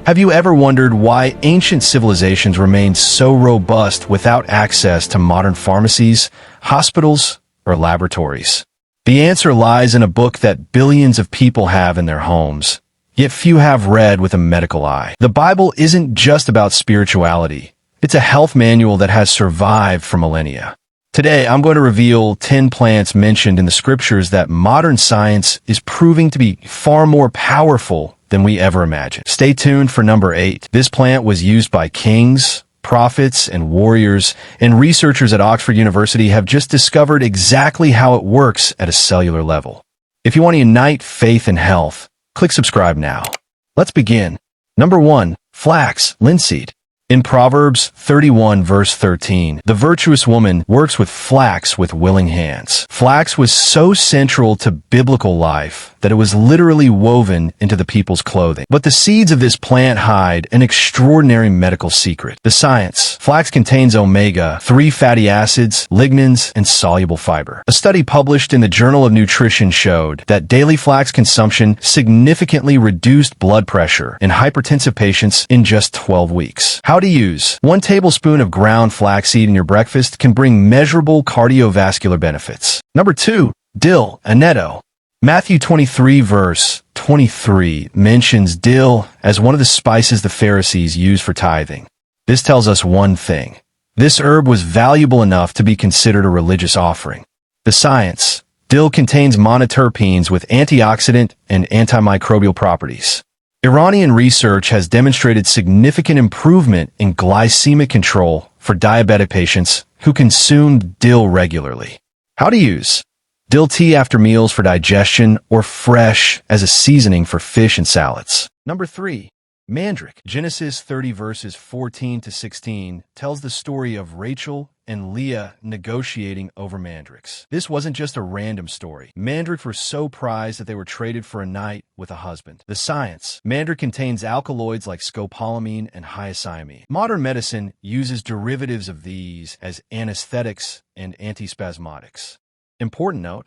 Have you ever wondered why ancient civilizations remained so robust without access to modern pharmacies, hospitals, or laboratories? The answer lies in a book that billions of people have in their homes, yet few have read with a medical eye. The Bible isn't just about spirituality. It's a health manual that has survived for millennia. Today, I'm going to reveal 10 plants mentioned in the scriptures that modern science is proving to be far more powerful than we ever imagined. Stay tuned for number 8. This plant was used by kings, prophets, and warriors, and researchers at Oxford University have just discovered exactly how it works at a cellular level. If you want to unite faith and health, click subscribe now. Let's begin. Number 1. Flax, linseed. In Proverbs 31 verse 13, the virtuous woman works with flax with willing hands. Flax was so central to biblical life that it was literally woven into the people's clothing. But the seeds of this plant hide an extraordinary medical secret. The science. Flax contains omega-3 fatty acids, lignans, and soluble fiber. A study published in the Journal of Nutrition showed that daily flax consumption significantly reduced blood pressure in hypertensive patients in just 12 weeks. How to use. 1 tablespoon of ground flaxseed in your breakfast can bring measurable cardiovascular benefits. Number 2. Dill, annetto. Matthew 23 verse 23 mentions dill as one of the spices the Pharisees used for tithing. This tells us one thing. This herb was valuable enough to be considered a religious offering. The science. Dill contains monoterpenes with antioxidant and antimicrobial properties. Iranian research has demonstrated significant improvement in glycemic control for diabetic patients who consume dill regularly. How to use. Dill tea after meals for digestion or fresh as a seasoning for fish and salads. Number 3. Mandrake. Genesis 30 verses 14 to 16 tells the story of Rachel and Leah negotiating over mandrakes. This wasn't just a random story. Mandrakes were so prized that they were traded for a night with a husband. The science. Mandrake contains alkaloids like scopolamine and hyoscyamine. Modern medicine uses derivatives of these as anesthetics and antispasmodics. Important note,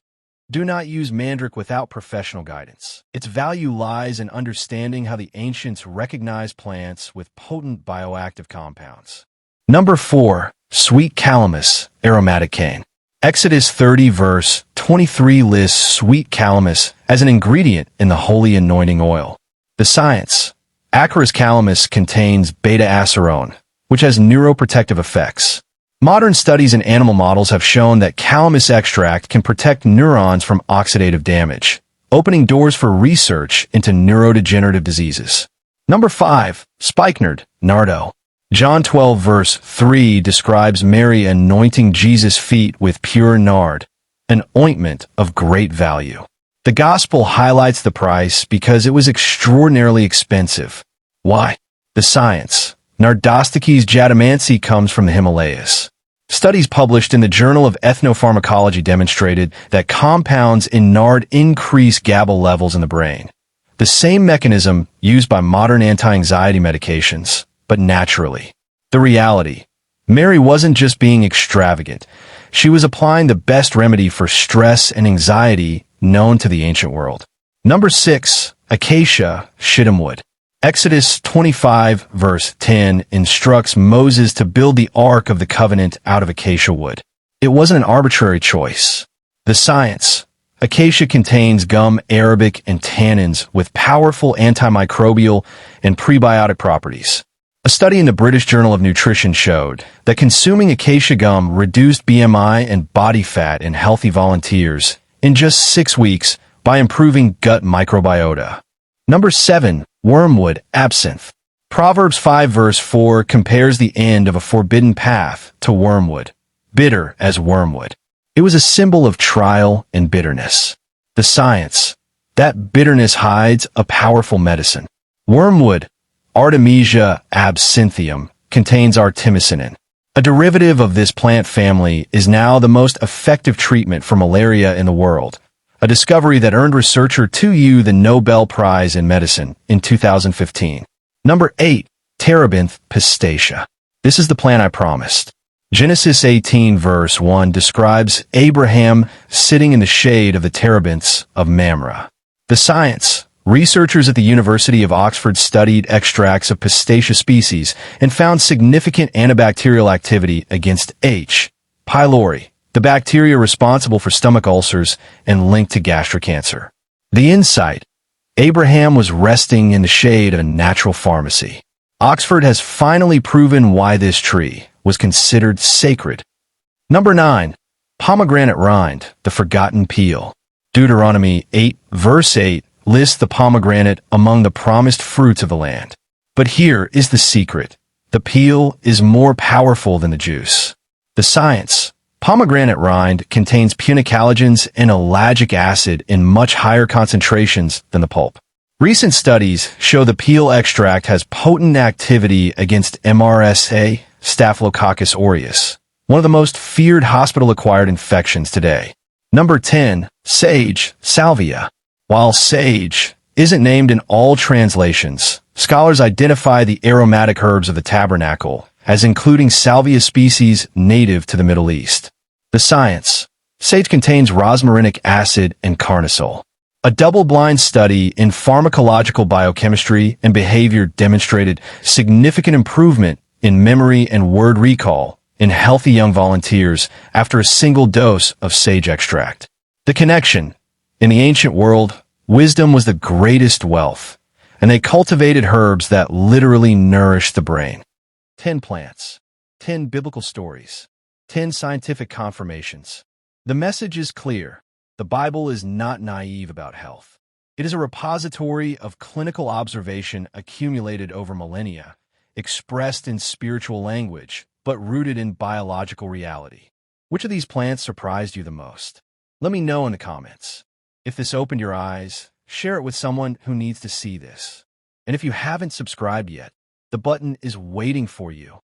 do not use mandrake without professional guidance. Its value lies in understanding how the ancients recognized plants with potent bioactive compounds. Number 4. Sweet Calamus, aromatic cane. Exodus 30 verse 23 lists sweet calamus as an ingredient in the holy anointing oil. The science. Acorus calamus contains beta-acerone, which has neuroprotective effects. Modern studies in animal models have shown that calamus extract can protect neurons from oxidative damage, opening doors for research into neurodegenerative diseases. Number 5. Spikenard, nardo. John 12 verse 3 describes Mary anointing Jesus' feet with pure nard, an ointment of great value. The gospel highlights the price because it was extraordinarily expensive. Why? The science. Nardostochy's jatamancy comes from the Himalayas. Studies published in the Journal of Ethnopharmacology demonstrated that compounds in nard increase GABA levels in the brain. The same mechanism used by modern anti-anxiety medications, but naturally. The reality. Mary wasn't just being extravagant. She was applying the best remedy for stress and anxiety known to the ancient world. Number 6. Acacia, shittim wood. Exodus 25 verse 10 instructs Moses to build the Ark of the Covenant out of acacia wood. It wasn't an arbitrary choice. The science. Acacia contains gum, arabic, and tannins with powerful antimicrobial and prebiotic properties. A study in the British Journal of Nutrition showed that consuming acacia gum reduced BMI and body fat in healthy volunteers in just 6 weeks by improving gut microbiota. Number 7. Wormwood, absinthe. Proverbs 5 verse 4 compares the end of a forbidden path to wormwood, bitter as wormwood. It was a symbol of trial and bitterness. The science. That bitterness hides a powerful medicine. Wormwood, Artemisia absinthium, contains artemisinin. A derivative of this plant family is now the most effective treatment for malaria in the world, a discovery that earned researcher 2U the Nobel Prize in Medicine in 2015. Number 8. Terebinth pistacea. This is the plant I promised. Genesis 18 verse 1 describes Abraham sitting in the shade of the terebinths of Mamre. The science. Researchers at the University of Oxford studied extracts of Pistacia species and found significant antibacterial activity against H. pylori, the bacteria responsible for stomach ulcers and linked to gastric cancer. The insight: Abraham was resting in the shade of a natural pharmacy. Oxford has finally proven why this tree was considered sacred. Number 9. Pomegranate rind, the forgotten peel. Deuteronomy 8, verse 8, lists the pomegranate among the promised fruits of the land. But here is the secret. The peel is more powerful than the juice. The science: pomegranate rind contains punicalagins and ellagic acid in much higher concentrations than the pulp. Recent studies show the peel extract has potent activity against MRSA, Staphylococcus aureus, one of the most feared hospital-acquired infections today. Number 10. Sage, salvia. While sage isn't named in all translations, scholars identify the aromatic herbs of the tabernacle as including salvia species native to the Middle East. The science: sage contains rosmarinic acid and carnosol. A double-blind study in pharmacological biochemistry and behavior demonstrated significant improvement in memory and word recall in healthy young volunteers after a single dose of sage extract. The connection: in the ancient world, wisdom was the greatest wealth, and they cultivated herbs that literally nourished the brain. 10 plants, 10 biblical stories, 10 scientific confirmations. The message is clear. The Bible is not naive about health. It is a repository of clinical observation accumulated over millennia, expressed in spiritual language, but rooted in biological reality. Which of these plants surprised you the most? Let me know in the comments. If this opened your eyes, share it with someone who needs to see this. And if you haven't subscribed yet, the button is waiting for you.